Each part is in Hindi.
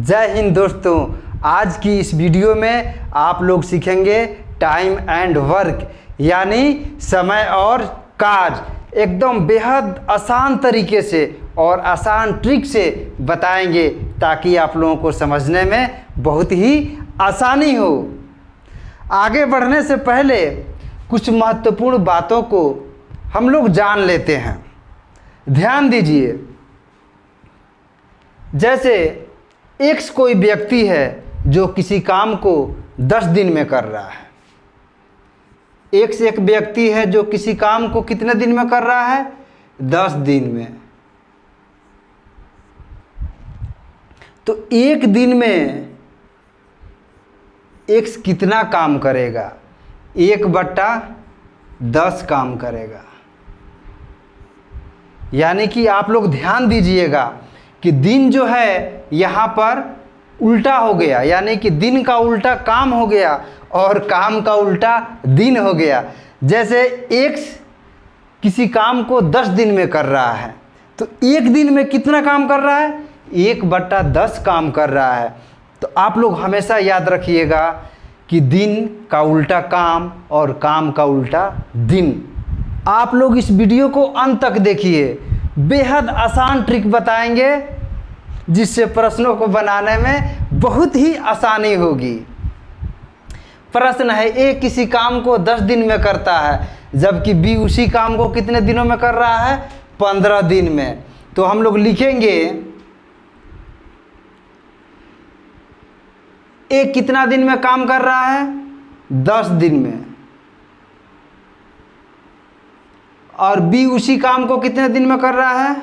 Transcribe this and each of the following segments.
जय हिंद दोस्तों। आज की इस वीडियो में आप लोग सीखेंगे टाइम एंड वर्क यानी समय और कार्य एकदम बेहद आसान तरीके से और आसान ट्रिक से बताएंगे ताकि आप लोगों को समझने में बहुत ही आसानी हो। आगे बढ़ने से पहले कुछ महत्वपूर्ण बातों को हम लोग जान लेते हैं। ध्यान दीजिए, जैसे एक्स कोई व्यक्ति है जो किसी काम को 10 दिन में कर रहा है। एक्स एक व्यक्ति है जो किसी काम को कितने दिन में कर रहा है? 10 दिन में। तो एक दिन में एक्स कितना काम करेगा? 1/10 काम करेगा। यानी कि आप लोग ध्यान दीजिएगा कि दिन जो है यहाँ पर उल्टा हो गया, यानी कि दिन का उल्टा काम हो गया और काम का उल्टा दिन हो गया। जैसे एक्स किसी काम को 10 दिन में कर रहा है तो एक दिन में कितना काम कर रहा है? 1/10 काम कर रहा है। तो आप लोग हमेशा याद रखिएगा कि दिन का उल्टा काम और काम का उल्टा दिन। आप लोग इस वीडियो को अंत तक देखिए, बेहद आसान ट्रिक बताएंगे जिससे प्रश्नों को बनाने में बहुत ही आसानी होगी। प्रश्न है, ए किसी काम को 10 दिन में करता है जबकि बी उसी काम को कितने दिनों में कर रहा है? 15 दिन में। तो हम लोग लिखेंगे ए कितना दिन में काम कर रहा है? 10 दिन में। और बी उसी काम को कितने दिन में कर रहा है?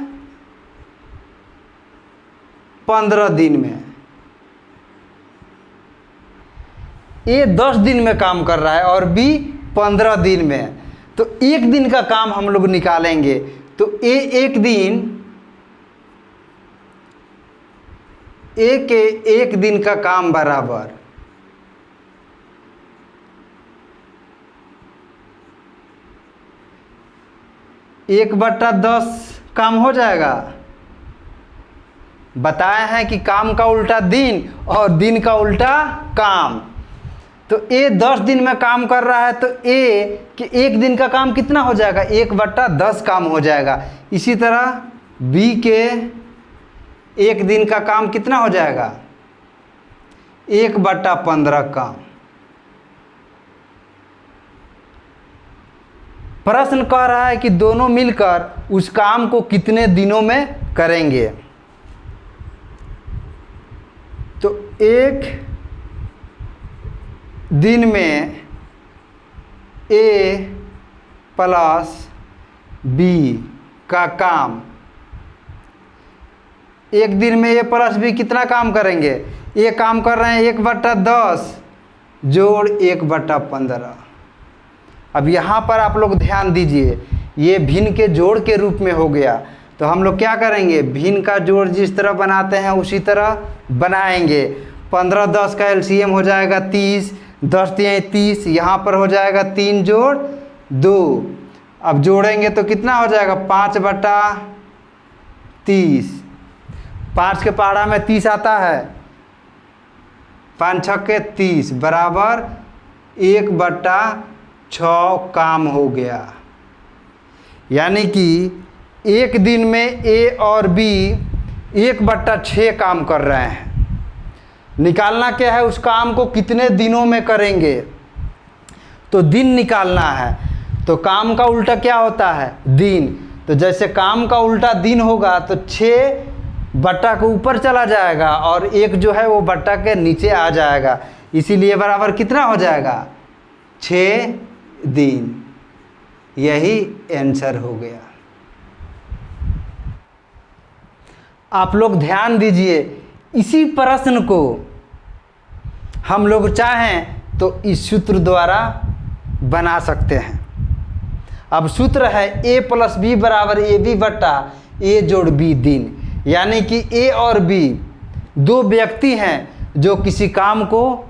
15 दिन में। ए 10 दिन में काम कर रहा है और बी 15 दिन में। तो एक दिन का काम हम लोग निकालेंगे। तो ए के एक दिन का काम बराबर 1/10 काम हो जाएगा। बताया है कि काम का उल्टा दिन और दिन का उल्टा काम। तो ए 10 दिन में काम कर रहा है तो ए कि एक दिन का काम कितना हो जाएगा? 1/10 काम हो जाएगा। इसी तरह बी के एक दिन का काम कितना हो जाएगा? 1/15 काम। प्रश्न कह रहा है कि दोनों मिलकर उस काम को कितने दिनों में करेंगे। तो एक दिन में ए प्लस बी का काम, एक दिन में ए प्लस बी कितना काम करेंगे? ए काम कर रहे हैं 1/10 जोड़ 1/15। अब यहाँ पर आप लोग ध्यान दीजिए, ये भिन्न के जोड़ के रूप में हो गया। तो हम लोग क्या करेंगे? भिन्न का जोड़ जिस तरह बनाते हैं उसी तरह बनाएंगे। 15-10 का एलसीएम हो जाएगा 30, 10 × 30, यहाँ पर हो जाएगा 3 जोड़ 2। अब जोड़ेंगे तो कितना हो जाएगा? 5/30। 5 के पहाड़ा में 30 आता है, 5 × 6 = 30 बराबर 1/6 काम हो गया। यानी कि एक दिन में ए और बी 1/6 काम कर रहे हैं। निकालना क्या है? उस काम को कितने दिनों में करेंगे। तो दिन निकालना है। तो काम का उल्टा क्या होता है? दिन। तो जैसे काम का उल्टा दिन होगा तो 6 बट्टा के ऊपर चला जाएगा और एक जो है वो बट्टा के नीचे आ जाएगा। इसीलिए बराबर कितना हो जाएगा? 6 दिन। यही आंसर हो गया। आप लोग ध्यान दीजिए, इसी प्रश्न को हम लोग चाहें तो इस सूत्र द्वारा बना सकते हैं। अब सूत्र है ए प्लस बी बराबर AB/A जोड़ बी दिन। यानी कि ए और बी दो व्यक्ति हैं जो किसी काम को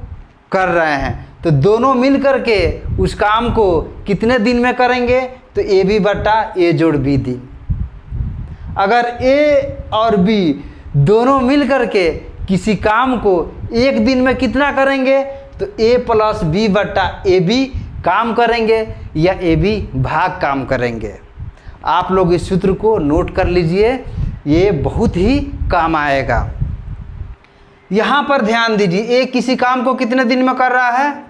कर रहे हैं। तो दोनों मिल करके उस काम को कितने दिन में करेंगे? तो AB/A जोड़ बी दिन। अगर ए और बी दोनों मिल करके किसी काम को एक दिन में कितना करेंगे, तो a प्लस बी बट्टा ए बी काम करेंगे या ए बी भाग काम करेंगे। आप लोग इस सूत्र को नोट कर लीजिए, ये बहुत ही काम आएगा। यहाँ पर ध्यान दीजिए, ए किसी काम को कितने दिन में कर रहा है,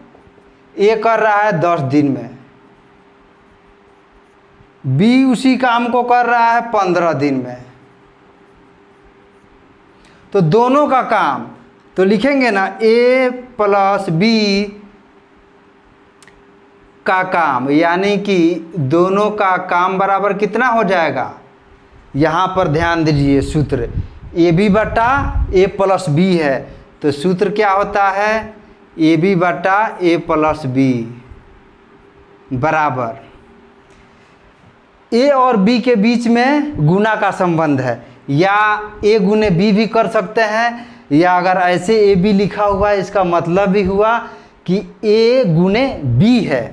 ए कर रहा है 10 दिन में, बी उसी काम को कर रहा है 15 दिन में। तो दोनों का काम तो लिखेंगे ना, ए प्लस बी का काम, यानी कि दोनों का काम बराबर कितना हो जाएगा। यहाँ पर ध्यान दीजिए, सूत्र ए बी बटा ए प्लस बी है, तो सूत्र क्या होता है, ए बी बटा ए प्लस बी बराबर ए और बी के बीच में गुना का संबंध है, या ए गुने बी भी कर सकते हैं, या अगर ऐसे ए बी लिखा हुआ है इसका मतलब भी हुआ कि ए गुने बी है।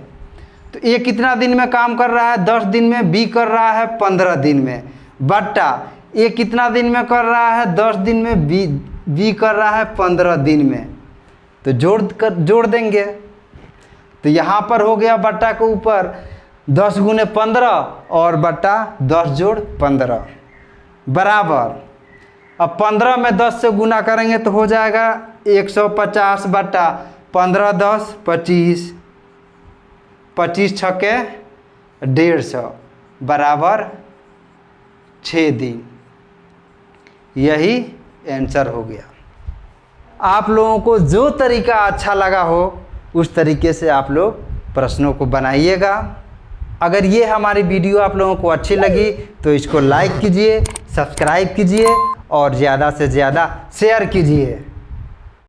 तो ए कितना दिन में काम कर रहा है, 10 दिन में, बी कर रहा है 15 दिन में, बट्टा ए कितना दिन में कर रहा है, 10 दिन में, बी कर रहा है 15 दिन में। तो जोड़ देंगे, तो यहाँ पर हो गया बट्टा के ऊपर 10 गुने 15 और बट्टा 10 जोड़ 15 बराबर, अब 15 में 10 से गुना करेंगे तो हो जाएगा 150 बट्टा 15 10 25, 25 छक्के 150 बराबर 6 दिन। यही आंसर हो गया। आप लोगों को जो तरीका अच्छा लगा हो उस तरीके से आप लोग प्रश्नों को बनाइएगा। अगर ये हमारी वीडियो आप लोगों को अच्छी लगी तो इसको लाइक कीजिए, सब्सक्राइब कीजिए और ज़्यादा से ज़्यादा शेयर कीजिए।